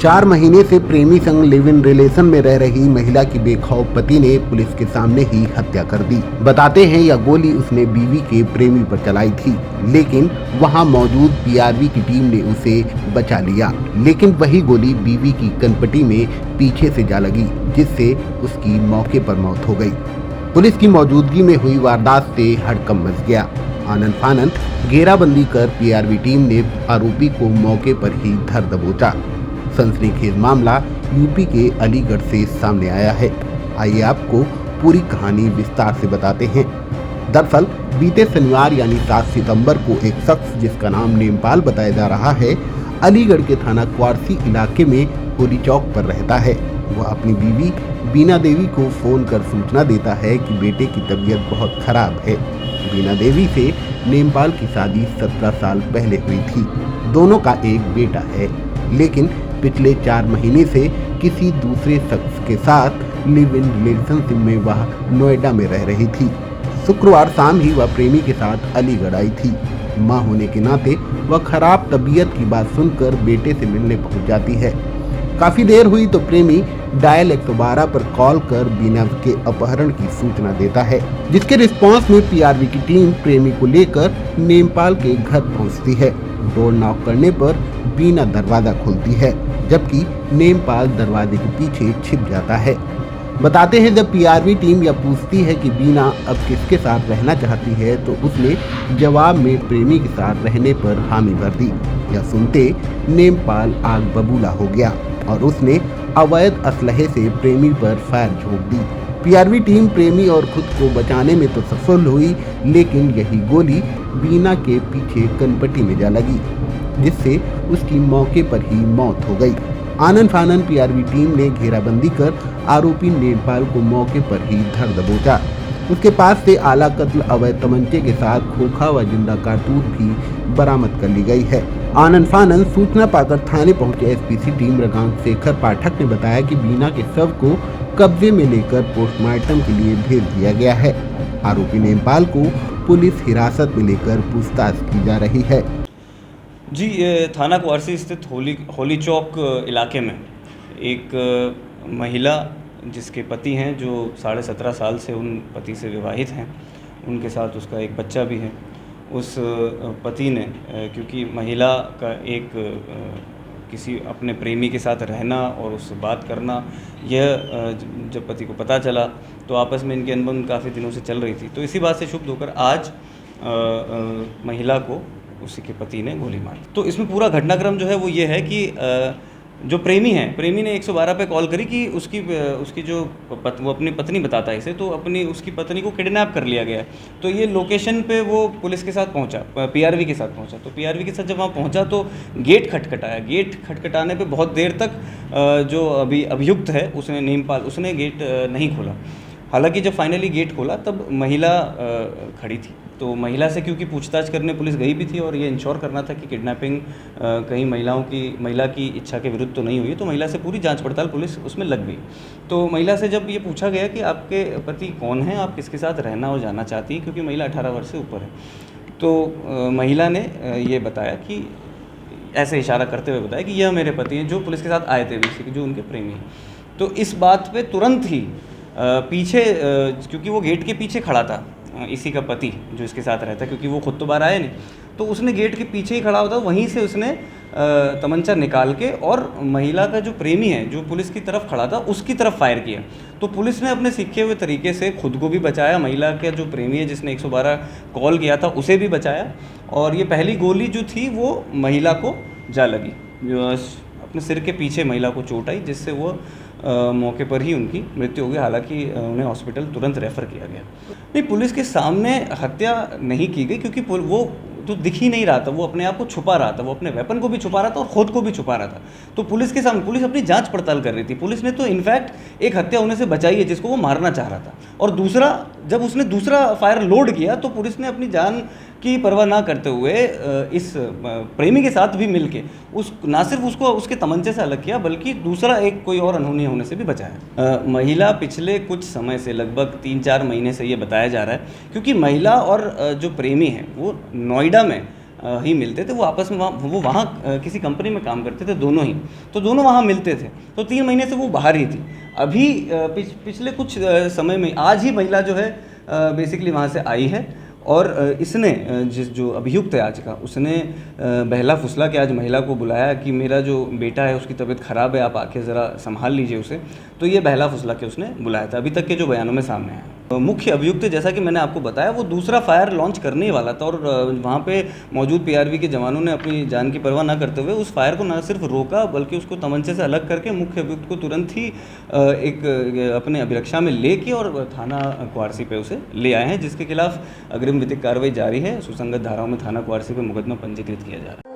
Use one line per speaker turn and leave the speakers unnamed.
4 महीने से प्रेमी संग लिव इन रिलेशन में रह रही महिला की बेखौफ पति ने पुलिस के सामने ही हत्या कर दी। बताते हैं यह गोली उसने बीवी के प्रेमी पर चलाई थी, लेकिन वहां मौजूद पीआरवी की टीम ने उसे बचा लिया। लेकिन वही गोली बीवी की कनपटी में पीछे से जा लगी, जिससे उसकी मौके पर मौत हो गई। पुलिस की मौजूदगी में हुई वारदात से हड़कंप मच गया। आनन फानन घेराबंदी कर पीआरवी टीम ने आरोपी को मौके पर ही धर दबोचा। सनसनीखेज मामला यूपी के अलीगढ़ से सामने आया है। आइए आपको पूरी कहानी विस्तार से बताते हैं। दरअसल बीते शनिवार यानी 7 सितंबर को एक शख्स जिसका नाम नेमपाल बताया जा रहा है, अलीगढ़ के थाना क्वारसी इलाके में होली चौक पर रहता है। वह अपनी बीवी बीना देवी को फोन कर सूचना देता है कि बेटे की तबीयत बहुत खराब है। बीना देवी से नेमपाल की शादी 17 साल पहले हुई थी। दोनों का एक बेटा है, लेकिन पिछले 4 महीने से किसी दूसरे शख्स के साथ लिव इन रिलेशनशिप में वह नोएडा में रह रही थी। शुक्रवार शाम ही वह प्रेमी के साथ अलीगढ़ आई थी। मां होने के नाते वह खराब तबीयत की बात सुनकर बेटे से मिलने पहुंच जाती है। काफी देर हुई तो प्रेमी डायल 112 पर कॉल कर बीना के अपहरण की सूचना देता है, जिसके रिस्पांस में पीआरवी की टीम प्रेमी को लेकर नेमपाल के घर पहुंचती है। डोर नॉक करने पर बीना दरवाजा खोलती है, जबकि नेमपाल दरवाजे के पीछे छिप जाता है। बताते हैं जब पीआरवी टीम यह पूछती है कि बीना अब किसके साथ रहना चाहती है, तो उसने जवाब में प्रेमी के साथ रहने पर हामी भर दी। यह सुनते नेमपाल आग बबूला हो गया और उसने अवैध असलहे से प्रेमी पर फायर झोंक दी। पीआरवी टीम प्रेमी और खुद को बचाने में तो सफल हुई, लेकिन यही गोली बीना के पीछे कनपटी में जा लगी, जिससे उसकी मौके पर ही मौत हो गई। आनन फानन पीआरवी टीम ने घेराबंदी कर आरोपी नेमपाल को मौके पर ही धर दबोचा। उसके पास से आला कत्ल अवैध तमंचे के साथ खोखा व जिंदा कारतूस भी बरामद कर ली गई है। आनन फानन सूचना पाकर थाने पहुंचे एसपीसी टीम रगांग शेखर पाठक ने बताया कि बीना के शव को कब्जे में लेकर पोस्टमार्टम के लिए भेज दिया गया है। आरोपी नेमपाल को पुलिस हिरासत में लेकर पूछताछ की जा रही है।
जी, थाना क्वारसी स्थित होली चौक इलाके में एक महिला जिसके पति हैं, जो 17.5 साल से उन पति से विवाहित हैं, उनके साथ उसका एक बच्चा भी है। उस पति ने, क्योंकि महिला का एक किसी अपने प्रेमी के साथ रहना और उससे बात करना, यह जब पति को पता चला तो आपस में इनकी अनबन काफ़ी दिनों से चल रही थी। तो इसी बात से क्षुब्ध होकर आज महिला को उसी के पति ने गोली मारी। तो इसमें पूरा घटनाक्रम जो है वो ये है कि जो प्रेमी है, प्रेमी ने 112 पे कॉल करी कि उसकी जो वो अपनी पत्नी बताता है इसे, तो उसकी पत्नी को किडनैप कर लिया गया है। तो ये लोकेशन पे वो पुलिस के साथ पहुंचा, पीआरवी के साथ पहुंचा। तो पीआरवी के साथ जब वहाँ पहुंचा तो गेट खटखटाया। गेट खटखटाने पे बहुत देर तक जो अभी अभियुक्त है उसने, नेमपाल, उसने गेट नहीं खोला। हालांकि जब फाइनली गेट खोला तब महिला खड़ी थी। तो महिला से क्योंकि पूछताछ करने पुलिस गई भी थी और ये इंश्योर करना था कि किडनैपिंग कहीं महिला की इच्छा के विरुद्ध तो नहीं हुई, तो महिला से पूरी जांच पड़ताल पुलिस उसमें लग गई। तो महिला से जब ये पूछा गया कि आपके पति कौन हैं, आप किसके साथ रहना और जाना चाहती हैं, क्योंकि महिला 18 वर्ष से ऊपर है, तो महिला ने ये बताया कि ऐसे इशारा करते हुए बताया कि यह मेरे पति हैं, जो पुलिस के साथ आए थे, बेसिकली जो उनके प्रेमी हैं। तो इस बात पे तुरंत ही पीछे, क्योंकि वो गेट के पीछे खड़ा था इसी का पति जो इसके साथ रहता है, क्योंकि वो खुद तो बाहर आया नहीं, तो उसने गेट के पीछे ही खड़ा होता, वहीं से उसने तमंचा निकाल के और महिला का जो प्रेमी है, जो पुलिस की तरफ खड़ा था, उसकी तरफ फायर किया। तो पुलिस ने अपने सीखे हुए तरीके से खुद को भी बचाया, महिला का जो प्रेमी है जिसने 112 कॉल किया था उसे भी बचाया, और ये पहली गोली जो थी वो महिला को जा लगी, जो अपने सिर के पीछे महिला को चोट आई, जिससे वो मौके पर ही उनकी मृत्यु हो गई। हालांकि उन्हें हॉस्पिटल तुरंत रेफ़र किया गया। नहीं, पुलिस के सामने हत्या नहीं की गई, क्योंकि वो तो दिख ही नहीं रहा था, वो अपने आप को छुपा रहा था, वो अपने वेपन को भी छुपा रहा था और ख़ुद को भी छुपा रहा था। तो पुलिस के सामने पुलिस अपनी जांच पड़ताल कर रही थी। पुलिस ने तो इनफैक्ट एक हत्या होने से बचाई है जिसको वो मारना चाह रहा था, और दूसरा, जब उसने दूसरा फायर लोड किया तो पुलिस ने अपनी जान की परवाह ना करते हुए इस प्रेमी के साथ भी मिलके ना सिर्फ उसको उसके तमंचे से अलग किया, बल्कि दूसरा एक कोई और अनहोनी होने से भी बचाया। महिला पिछले कुछ समय से, लगभग 3-4 महीने से ये बताया जा रहा है, क्योंकि महिला और जो प्रेमी है वो नोएडा में ही मिलते थे। वो आपस में वहाँ किसी कंपनी में काम करते थे दोनों ही, तो दोनों वहाँ मिलते थे। तो 3 महीने से वो बाहर ही थी। अभी पिछले कुछ समय में आज ही महिला जो है बेसिकली वहाँ से आई है, और इसने जो अभियुक्त है आज का, उसने बहला फुसला के आज महिला को बुलाया कि मेरा जो बेटा है उसकी तबीयत ख़राब है, आप आके ज़रा संभाल लीजिए उसे। तो ये बहला फुसला के उसने बुलाया था, अभी तक के जो बयानों में सामने आया। मुख्य अभियुक्त जैसा कि मैंने आपको बताया वो दूसरा फायर लॉन्च करने ही वाला था, और वहाँ पे मौजूद पीआरवी के जवानों ने अपनी जान की परवाह न करते हुए उस फायर को न सिर्फ रोका बल्कि उसको तमंचे से अलग करके मुख्य अभियुक्त को तुरंत ही एक अपने अभिरक्षा में लेके और थाना क्वारसी पे उसे ले आए हैं, जिसके खिलाफ अग्रिम विधिक कार्रवाई जारी है। सुसंगत धाराओं में थाना क्वारसी पे मुकदमा पंजीकृत किया जा रहा है।